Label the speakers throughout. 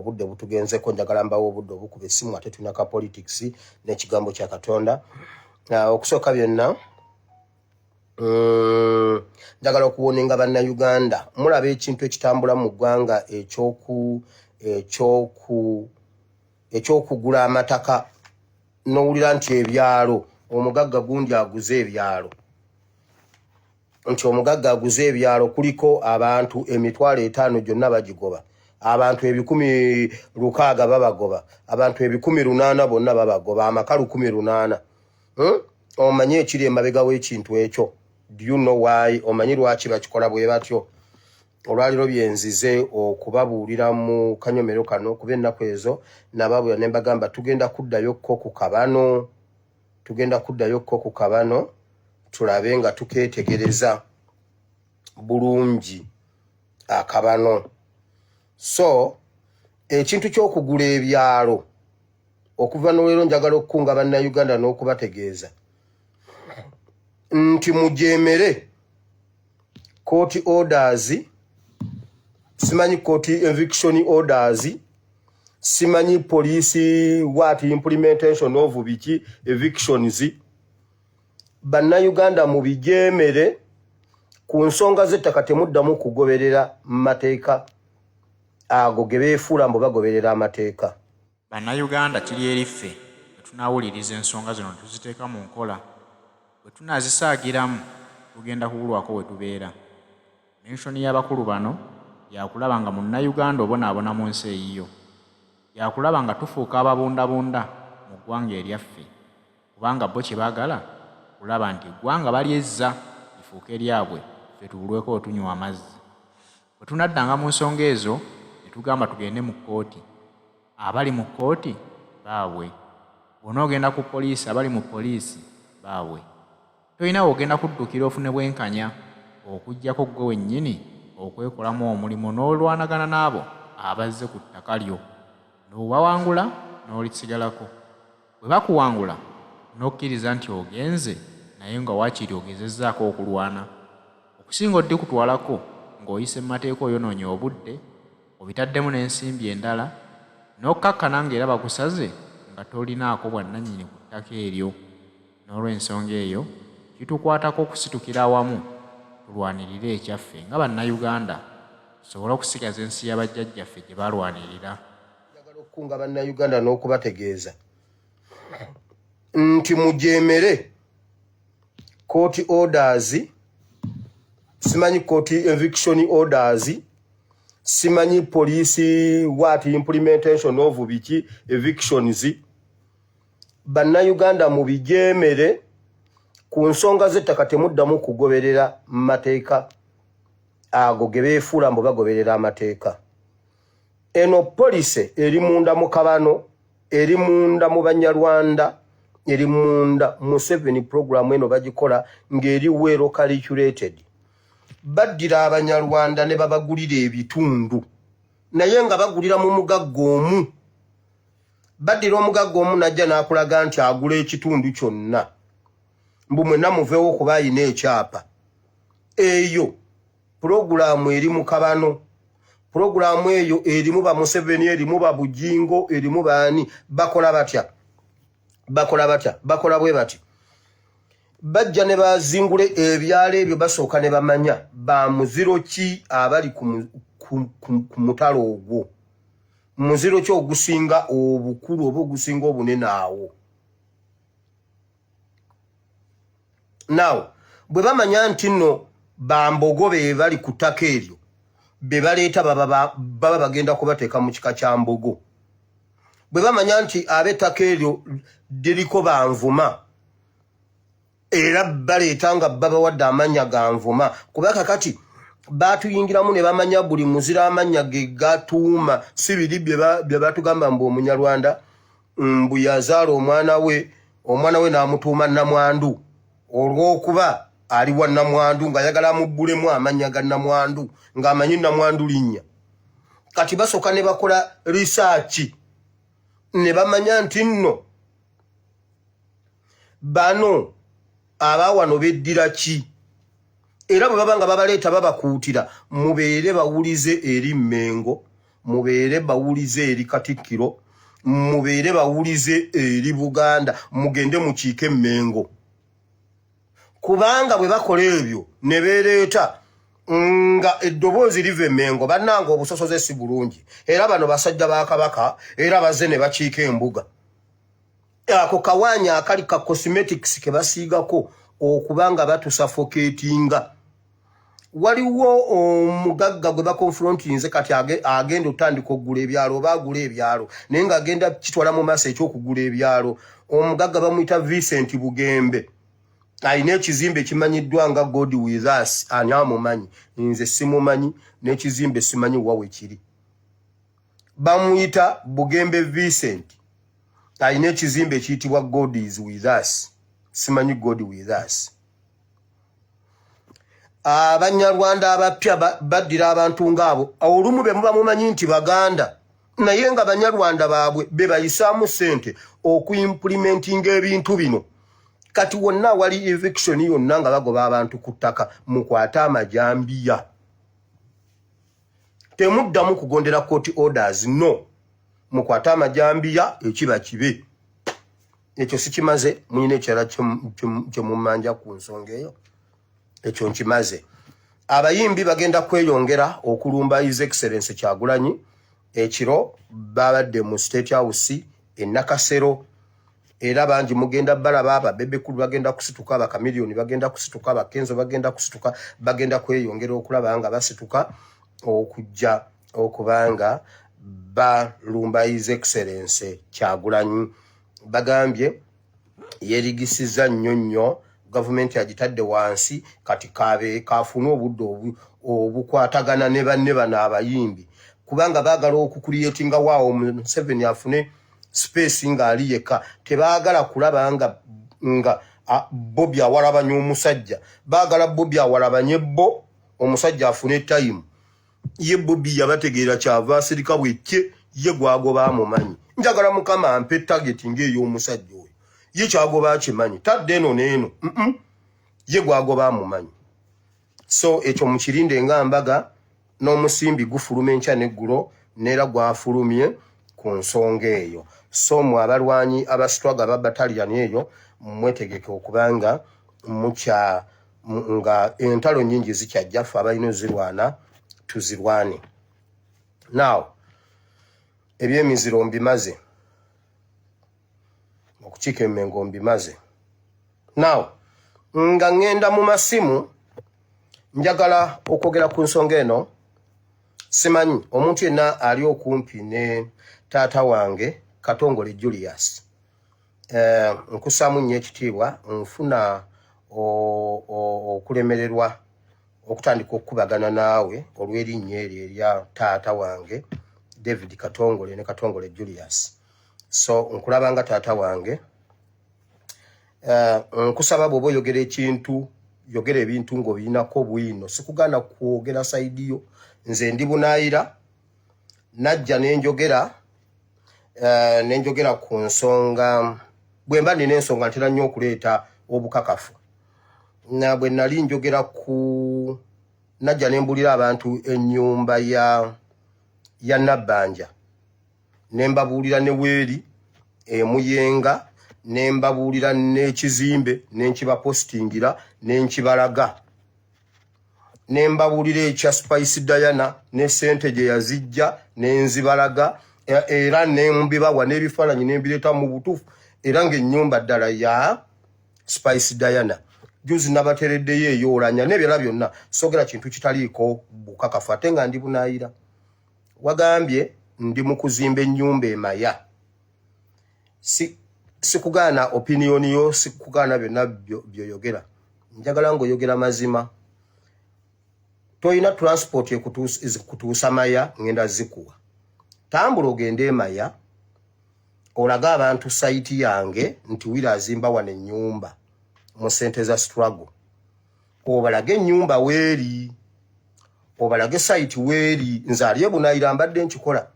Speaker 1: obudde butugenzeko njagala mbawo obudde obukuba essimu ate tulina ka politics n'ekigambo kya Katonda. Okusooka byonna njagala okuwoninga bannayuganda mulaba ekintu ekitambula mu ggwanga ekyokugula amataka n'owulira nti ebyalo omugagga gundi aguze ebyalo kuliko abantu 5,000 gyonna bagigoba, abantu 600 babagoba, abantu 800 bonna babagoba, amaka 800. Omanyi ekiri emabega w'ekintu ekyo? Do you know why? Omanyi lwaki bakikola bwe batyo? Olwaliro byenzize okubabuulira mu kanyomero kano kuba ennaku ezo nababula ne mbagamba tugenda kuddayokko ku kabano tulabe nga tukeetegereza bulungi akabano. So ekintu ky'okugula ebyalo okuva n'olwero njagala okukunga bannayuganda n'okubategeeza nti mujemere court orders, simanyi court eviction orders, simanyi police what implementation of biki evictions. Bannayuganda mubijemere ku nsonga z'ettaka temuddamu kugoberera mateeka ago ge beefuula mbu bagoberera amateeka.
Speaker 2: Bannayuganda kiri eriffe tunawuliriza ensonga zino tuziteeka mu nkola bwe tunazisaagiramu tugenda kubulwako we tubeera. Menshoni y'abakulu bano yakulaba nga munnayuganda obonaabona mu nsi eyiyo, yakulaba nga tufuuka ababundabunda mu ggwanga eryaffe kubanga bo kye baagala kulaba nti eggwanga balyezza lifuuke eryabwe ffe tubulweko otunywa amazzi. Bwe tunaddanga mu nsonga ezo ne tugamba tugende mu kkooti, abali mu kkooti baabwe. Bw'onoogenda ku poliisi, abali mu poliisi baabwe. Tolina ogenda kuddukira ofune bwenkanya okuggyako ggwe wennyini okwekolamu omulimu n'olwanagana n'abo abazze ku ttaka lyo, n'obawangula n'olisigalako. Bwe bakuwangula n'okkiriza nti ogenze naye nga waakiri ogezezzaako okulwana. Okusinga oddi kutwalako ng'oyise mu mateeka oyonoonye obudde, obitaddemu n'ensimbi endala, n'okkakkana ng'era bakusaze nga tolinaako bwannannyini ku ttaka eryo. N'olw'ensonga eyo kitukwatako okusitukira awamu tulwanirire ekyaffe nga bannayuganda tusobole okusigaza ensi y'abajjajjaffe gye balwanirira.
Speaker 1: Njagala okukunga bannayuganda n'okubategeeza nti mujemere court orders, simanyi court eviction orders, simanyi police what implementation of biki evictions. Bannayuganda mubijemere ku nsonga z'ettaka temuddamu kugoberera mateeka ago ge beefuula mbu bagoberera amateeka. Eno police eri munda mu kabano, eri munda mu Banyarwanda, eri munda mu 7 program eno bagikola ng'eri well calculated. Baddira Abanyarwanda ne babagulira ebitundu naye nga bagulira mu mugagga omu. Baddira omugagga omu najja n'akulaga nti agula ekitundu kyonna mbu mwenna muveewo okuba ayina ekyapa. Eyo purogulaamu eri mu kabano. Purogulaamu eyo erimu ba Museveni, erimu ba Bujingo, erimu baani. Bakola batya? Bakola bwe bati. Bajja ne bazingule ebyalo ebyo basooka ne bamanya ba muziro ki abali ku mutalo ogwo. Muziro ki ogusinga obukulu oba ogusinga obunene awo. Now, bwe bamanya nti nno bambogo be bali ku ttaka eryo be baleeta baba bagenda kubateeka mu kika kya mbogo. Bwe bamanya nti ab'ettaka eryo diriko banvuma era baleeta nga babawadde amannya ga nvuma kuba kakati batuyingiramu ne bamanya buli muzira amannya ge gatuuma si biri bye batugamba mbu Omunyarwanda mbu yazaala omwana we n'amutuuma Namwandu olw'okuba ali wa Namwandu ng'ayagala amubbulemu amannya ga Namwandu ng'amanyi Namwandu linnya. Kati basooka ne bakola research ne bamanya nti nno bano abawano beddira ki era bwe baba nga babaleeta babakuutira mubeere bawulize eri Mmengo, mubeere bawulize eri Katikkiro, mubeere bawulize eri Buganda, mugende mukiike Mmengo. Kubanga bwe bakola ebyo ne beereeta nga eddoboozi live Mmengo, bannanga obusosoze si bulungi. Era bano basajja ba Kabaka, era bazze ne bakiika embuga. Ako kawaanya akali ka cosmetics ke basiigako okubanga batusuffocatinga. Waliwo omugagga gwe bakonfrontinze kati agenda otandika okugula ebyalo, bagula ebyalo naye ng'agenda kitwala mu maaso ekyokugula ebyalo. Omugagga bamuyita Vincent Bugembe, alina ekizimbe kimanyiddwa nga God with us. Ani amumanyi? Nze simumanyi, n'ekizimbe simanyi wawe kiri. Bamuyita Bugembe Vincent, alina ekizimbe kiyitibwa God is with us. Simanyi God with us. Abanyarwanda abapya baddira abantu ng'abo, olumu be muba mumanyi nti Baganda, naye nga Banyarwanda baabwe be bayisaamu ssente okuimplementinga ebintu bino. Kati wonna wali eviction yonna nga bagoba abantu ku ttaka, mukwate amajambiya. Temuddamu kugondera court orders, no. Mukwate amajambiya, ekiba kibe. Ekyo sikimaze, muyina ekirala kye mumanja ku nsonga eyo. Ekyo nkimaze. Abayimbi bagenda kweyongera okulumba His Excellency Kyagulanyi. Ekiro babadde mu State House e Nakasero. Era bangi mugenda balaba ababebekulu bagenda kusituka, abakamiliyoni bagenda kusituka, abakenzo bagenda kusituka, bagenda kweyongera okulaba nga basituka okujja okubanga balumba His Excellency Kyagulanyi. Bagambye yerigisiza nnyo government agitadde wansi, kati kafuna obudde obukwatagana ne banne bano abayimbi, kubanga baagala okucreatinga waawo Museveni afune space nga ali yekka. Tebaagala kulaba nga Bobby awalabanya omusajja, baagala Bobby awalabanye bo, omusajja afune time. Ye Bobby yabategeera kyava asirika bwekye, ye gwagoba amumanyi. Njagala Mukama ampe target ng'ey'omusajja oyo. Ye kyagoba akimanyi, tadde eno n'eno. Ye gwagoba amumanyi. So ekyo mukirinde nga mbaga, n'omusimbi gufuluma enkya n'eggulo, neera gwafulumye ku nsonga eyo. So mu abalwanyi abastruggle aba battalion eyo, mwetegeke okubanga nga entalo nnyingi zikyajja, ffe abalina ozirwana tuzirwane. Now, ebyemiziro mbimaze. Okukiika Mmengo mbimaze. Now, nga ngenda mu masimu, njagala okwogera ku nsonga eno. Simanyi omuntu yenna ali okumpi ne taata wange Katongole Julius. Nkusaamu nnyo ekitiibwa, nfuna okulemererwa okutandika okukubagana naawe olw'erinnya eryo erya taata wange David Katongole ne Katongole Julius. So nkulaba nga taata wange. Nkusaba bw'oba oyogera ekintu, yogera ebintu ng'obirinako bwino. Sikugaana kwogera saidiyo. Nze ndi bunaayira, najja nenjogera ku nsonga, bwe mba nina ensonga ntera nnyo okuleeta obukakafu. Na bwe nali njogera ku, najja nembulira abantu ennyumba ya Nabbanja, nembabuulira ne weeri emuyenga, nembabuulira n'ekizimbe, nenkibapostingira, nenkibalaga. Nembabuulira ekya Spice Diana ne ssente gye yazijja, nenzibalaga, era nembibawa n'ebifaananyi nembireeta mu butuufu, era ng'ennyumba ddala ya Spice Diana. Juzi nabatereddeyo eyoolanya n'ebirala byonna, soogera kintu kitaliiko bukakafu ate nga ndi bunaayira. Wagambye ndi mu kuzimba ennyumba emaya. Sikugaana opinion yo, sikugaana byonna byoyogera. Njagala ng'oyogera mazima. Toyina transport ekutuusa maya, ngenda zikuwa. Tambula ogende maya, olaga abantu site yange nti Wira azimba wano ennyumba mu ssente za struggle. Obalage ennyumba weeri, obalage site weeri. Nze ali bunaayira mbadde nkikola.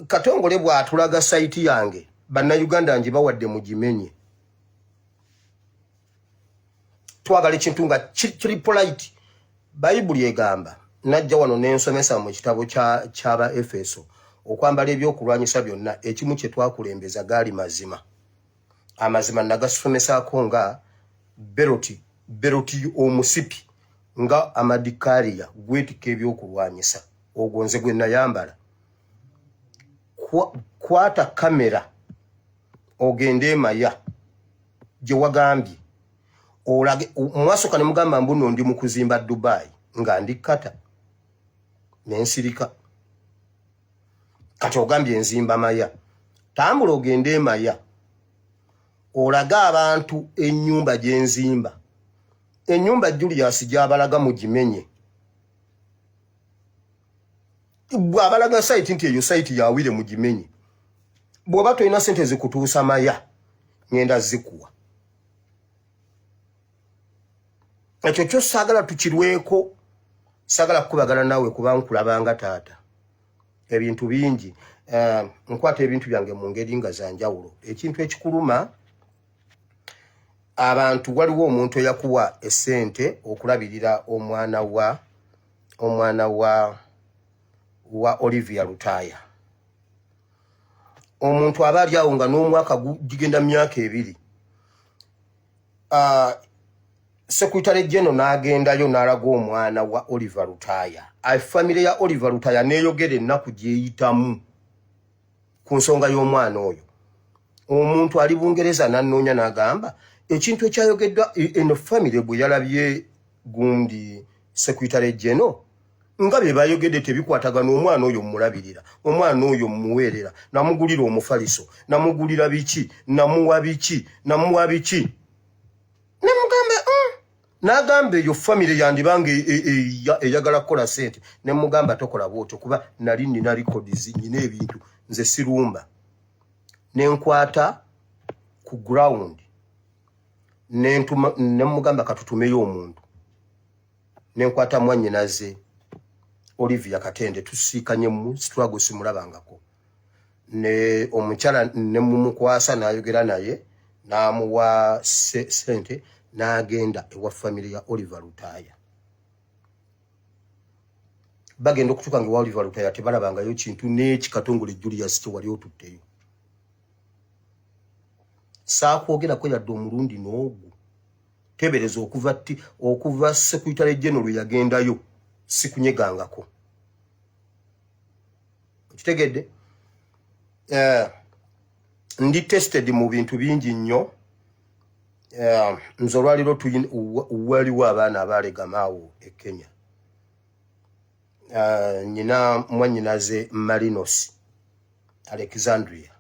Speaker 1: Katongole bw'atulaga site yange, bannayuganda ngibawadde mugimenye. Twagala ekintu nga kiri polite. Bayibuli egamba najja wano n'ensomesa mu kitabo ky'aba Efeso okwambala ebyokulwanyisa byonna ekimu kye twakulembeza gaali mazima. Amazima nagasomesaako nga beroti omusipi nga amadikaliya gwetika ebyokulwanyisa ogwo nze gwe nayambala. Kwata kamera ogende Maya gye wagambye olage mwasooka ne mugamba mbuno ndi mu kuzimba Dubai nga ndi kata n'ensirika kati ogambye nzimba Maya. Tambula ogende Maya olaga abantu ennyumba gye nzimba. Ennyumba Julius gy'abalaga mugimenye. Bw'abalaga site nti eyo site yawire mugimenye. Bw'oba tolina sente zikutuusa Maya ngenda zikuwa. Ekyo kyo saagala tukirweko, saagala kukubagana nawe kuba nkulabanga taata. Ebintu bingi nkwata ebintu byange mu ngeri nga za njawulo. Ekintu ekikuluma abantu waliwo omuntu eyakuwa essente okulabirira omwana wa Olivia Lutaya. Omuntu aba ali awo nga n'omwaka gigenda myaka 2. Secretary General n'agendayo n'alaga omwana wa Oliver Lutaya. Family ya Oliver Lutaya neeyogera ennaku gyeyitamu ku nsonga y'omwana oyo. Omuntu ali Bungereza n'annoonya n'agamba ekintu ekyayogeddwa eno family bwe yalabye gundi Secretary General nga bye bayogedde tebikwatagana omwana oyo mmulabirira, omwana oyo mmuweerera, namugulira omufaliso, namugulira biki, namuwa biki. N'agamba eyo family yandibange eyagala kukola sente. Ne mugamba tokola bwotyo kuba nali nina records nyina ebintu nze sirumba. Ne nkwata ku ground ne mugamba katutumeyo omuntu. Ne nkwata mwannyinaze Olivia Katende tusiikanye mu struggle simulabangako. Ne omukyala ne mumukwasa n'ayogera naye n'amuwa sente n'agenda ewa family ya Oliver Lutaya. Bagenda okutuuka nga Oliver Lutaya tebalabangayo kintu n'ekikatongole Julius kye wali otutteyo. Saakwogerako yadde omulundi n'ogwo. Tebereza okuva Secretary General yagendayo sikunyegangako. Kitegedde? Ndi tested mu bintu bingi nnyo. Nze olwaliro waliwo abaana abaalegamaawo e Kenya. Nyina mwannyinaze Marinos Alexandria.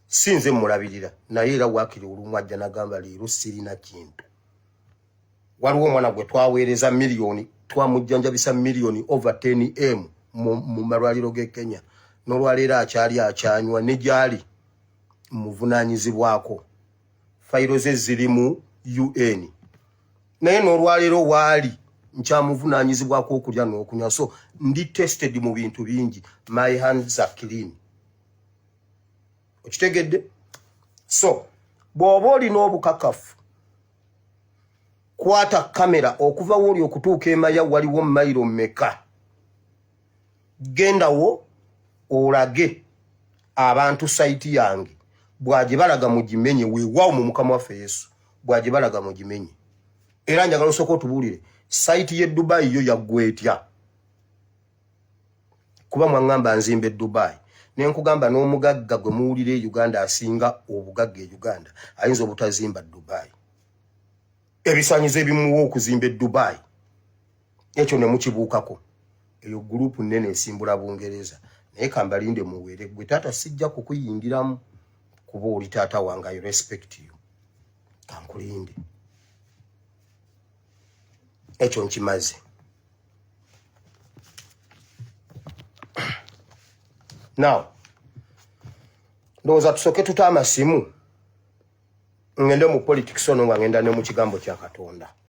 Speaker 1: Sinze mulabirira naye era waakiri olumu ajja n'agamba leero sirina kintu. Waliwo omwana gwe twaweereza miliyoni, twamujjanjabisa miliyoni over 10M mu malwaliro g'e Kenya. N'olwaleero akyali akyanywa ne gyali muvunaanyizibwako. Fayiro ze ziri mu UN. Naye n'olwaleero waali nkyamuvunaanyizibwako okulya n'okunywa. So ndi tested mu bintu bingi. My hands are clean. Okitegedde? So bw'oba olina obukakafu kwata kamera okuva woli okutuuka e Maya waliwo mayiro mmeka. Gendawo olage abantu site yange bwaje balaga mugimenye weewaawo mu Mukama waffe Yesu bwaje balaga mugimenye. Era njagala osooka otubuulire site ye Dubai yo yaggwetya kuba mwangamba nzimbe Dubai. Nenkugamba n'omugagga gwe muwulire e Uganda asinga obugagga e Uganda ayinza obutazimba Dubai. Ebisaanyizo ebimuwa okuzimba Dubai ekyo ne mukibuukako. Eyo gurupu nnene esimbula Bungereza. Naye kambalinde muwere gwe taata sijja kukuyingiramu kuba oli taata wange. I respect you. Kankulinde. Ekyo nkimaze. Now, ndowooza tusooke tuta amasimu ngende mu politics ono nga ngenda ne mu kigambo kya Katonda.